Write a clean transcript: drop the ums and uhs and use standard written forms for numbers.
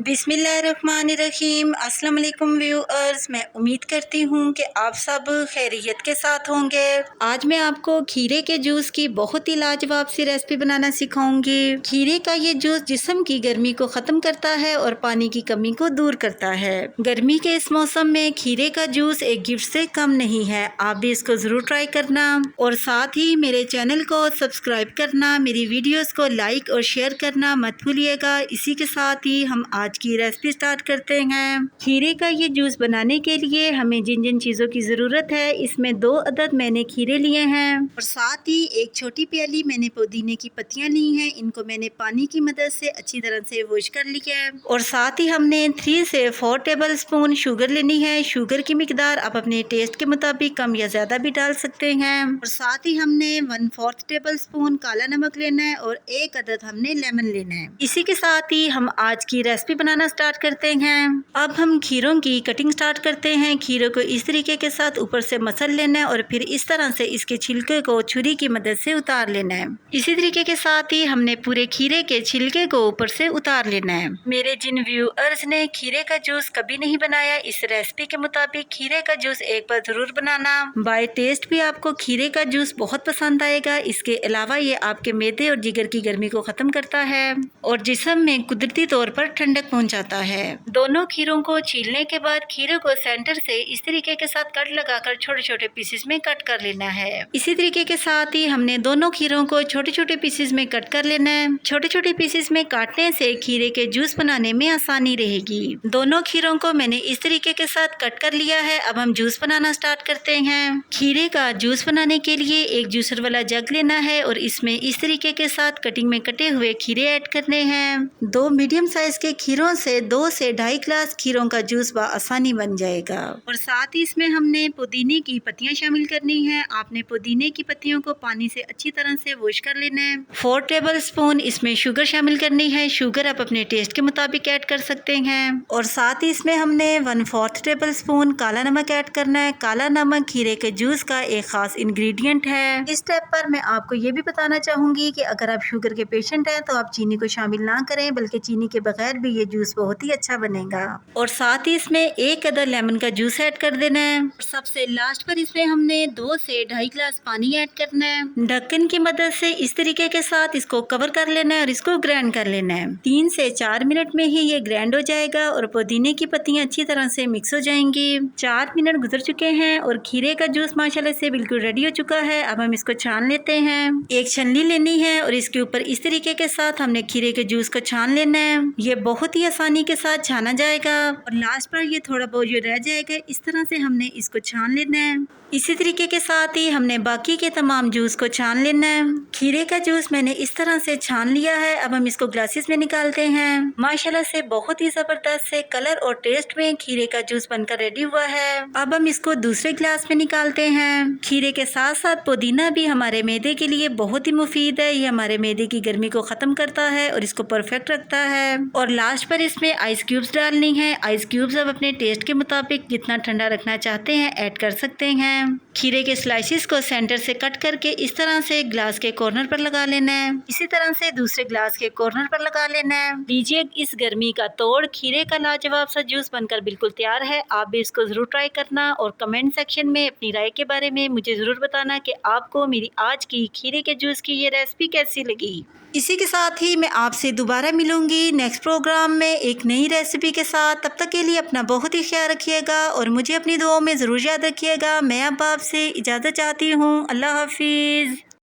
बिस्मिल्लाहिर्रहमानिर्रहीम। अस्सलाम वालेकुम व्यूअर्स, मैं उम्मीद करती हूँ कि आप सब खैरियत के साथ होंगे। आज मैं आपको खीरे के जूस की बहुत ही लाजवाब सी रेसिपी बनाना सिखाऊंगी। खीरे का ये जूस जिस्म की गर्मी को ख़त्म करता है और पानी की कमी को दूर करता है। गर्मी के इस मौसम में खीरे का जूस एक गिफ्ट से कम नहीं है। आप भी इसको ज़रूर ट्राई करना और साथ ही मेरे चैनल को सब्सक्राइब करना, मेरी वीडियोज़ को लाइक और शेयर करना मत भूलिएगा। इसी के साथ ही हम आज की रेसिपी स्टार्ट करते हैं। खीरे का ये जूस बनाने के लिए हमें जिन जिन चीज़ों की ज़रूरत है, इसमें 2 अदद मैंने खीरे लिए हैं और साथ ही एक छोटी प्याली मैंने पुदीने की पत्तियां ली हैं। इनको मैंने पानी की मदद से अच्छी तरह से वॉश कर लिया है और साथ ही हमने 3 से 4 टेबल स्पून शुगर लेनी है। शुगर की मिकदार आप अपने टेस्ट के मुताबिक कम या ज़्यादा भी डाल सकते हैं और साथ ही हमने 1/4 टेबल स्पून काला नमक लेना है और 1 अदद हमने लेमन लेना है। इसी के साथ ही हम आज की रेसिपी बनाना स्टार्ट करते हैं। अब हम खीरों की कटिंग स्टार्ट करते हैं। खीरों को इस तरीके के साथ ऊपर से मसल लेना है और फिर इस तरह से इसके छिलके को छुरी की मदद से उतार लेना है। इसी तरीके के साथ ही हमने पूरे खीरे के छिलके को ऊपर से उतार लेना है। मेरे जिन व्यूअर्स ने खीरे का जूस कभी नहीं बनाया, इस रेसिपी के मुताबिक खीरे का जूस एक बार जरूर बनाना। बाय टेस्ट भी आपको खीरे का जूस बहुत पसंद आएगा। इसके अलावा ये आपके मैदे और जिगर की गर्मी को खत्म करता है और जिस्म में कुदरती तौर पर ठंडक पहुंचाता है। दोनों खीरों को छीलने के बाद खीरों को सेंटर से इस तरीके के साथ कट लगाकर छोटे छोटे पीसेस में कट कर लेना है। इसी तरीके के साथ ही हमने दोनों खीरों को छोटे छोटे पीसेस में कट कर लेना है। छोटे छोटे पीसेस में काटने से खीरे के जूस बनाने में आसानी रहेगी। दोनों खीरों को मैंने इस तरीके के साथ कट कर लिया है। अब हम जूस बनाना स्टार्ट करते हैं। खीरे का जूस बनाने के लिए एक जूसर वाला जग लेना है और इसमें इस तरीके के साथ कटिंग में कटे हुए खीरे ऐड करने हैं। 2 मीडियम साइज के खीरों से 2 से 2.5 गिलास खीरों का जूस आसानी बन जाएगा और साथ ही इसमें हमने पुदीने की पत्तियां शामिल करनी है। आपने पुदीने की पत्तियों को पानी से अच्छी तरह से वॉश कर लेना है। 4 टेबल स्पून इसमें शुगर शामिल करनी है। शुगर आप अपने टेस्ट के मुताबिक ऐड कर सकते हैं और साथ ही इसमें हमने 1/4 टेबल स्पून काला नमक ऐड करना है। काला नमक खीरे के जूस का एक खास इंग्रेडिएंट है। इस स्टेप पर मैं आपको ये भी बताना चाहूंगी कि अगर आप शुगर के पेशेंट हैं तो आप चीनी को शामिल ना करें, बल्कि चीनी के बगैर भी ये जूस बहुत ही अच्छा बनेगा। और साथ ही इसमें 1 अदद लेमन का जूस ऐड कर देना है। सबसे लास्ट पर इसमें हमने 2 से 2.5 गिलास पानी ऐड करना है। ढक्कन की मदद से इस तरीके के साथ इसको कवर कर लेना है और इसको ग्राइंड कर लेना है। 3 से 4 मिनट में ही ये ग्राइंड हो जाएगा और पुदीने की पत्तियां अच्छी तरह से मिक्स हो जाएंगी। 4 मिनट गुजर चुके हैं और खीरे का जूस माशाल्लाह से बिल्कुल रेडी हो चुका है। अब हम इसको छान लेते हैं। एक छन्नी लेनी है और इसके ऊपर इस तरीके के साथ हमने खीरे के जूस को छान लेना है। ये बहुत ही आसानी के साथ छाना जाएगा और लास्ट पर ये थोड़ा बहुत जो रह जाएगा, इस तरह से हमने इसको छान लेना है। इसी तरीके के साथ ही हमने बाकी के तमाम जूस को छान लेना है। खीरे का जूस मैंने इस तरह से छान लिया है। अब हम इसको ग्लासेस में निकालते हैं। माशाल्लाह से बहुत ही जबरदस्त से कलर और टेस्ट में खीरे का जूस बनकर रेडी हुआ है। अब हम इसको दूसरे ग्लास में निकालते हैं। खीरे के साथ साथ पुदीना भी हमारे मैदे के लिए बहुत ही मुफीद है। ये हमारे मैदे की गर्मी को खत्म करता है और इसको परफेक्ट रखता है। और लास्ट पर इसमें आइस क्यूब्स डालनी है। आइस क्यूब्स आप अपने टेस्ट के मुताबिक जितना ठंडा रखना चाहते हैं ऐड कर सकते हैं। खीरे के स्लाइसिस को सेंटर से कट करके इस तरह से ग्लास के कॉर्नर पर लगा लेना है। इसी तरह से दूसरे ग्लास के कॉर्नर पर लगा लेना है। लीजिए, इस गर्मी का तोड़ खीरे का लाजवाब सा जूस बनकर बिल्कुल तैयार है। आप भी इसको जरूर ट्राई करना और कमेंट सेक्शन में अपनी राय के बारे में मुझे जरूर बताना कि आपको मेरी आज की खीरे के जूस की ये रेसिपी कैसी लगी। इसी के साथ ही मैं आपसे दोबारा मिलूंगी नेक्स्ट प्रोग्राम में एक नई रेसिपी के साथ। तब तक के लिए अपना बहुत ही ख्याल रखिएगा और मुझे अपनी दुआओं में ज़रूर याद रखिएगा। मैं अब आपसे इजाज़त चाहती हूँ। अल्लाह हाफिज़।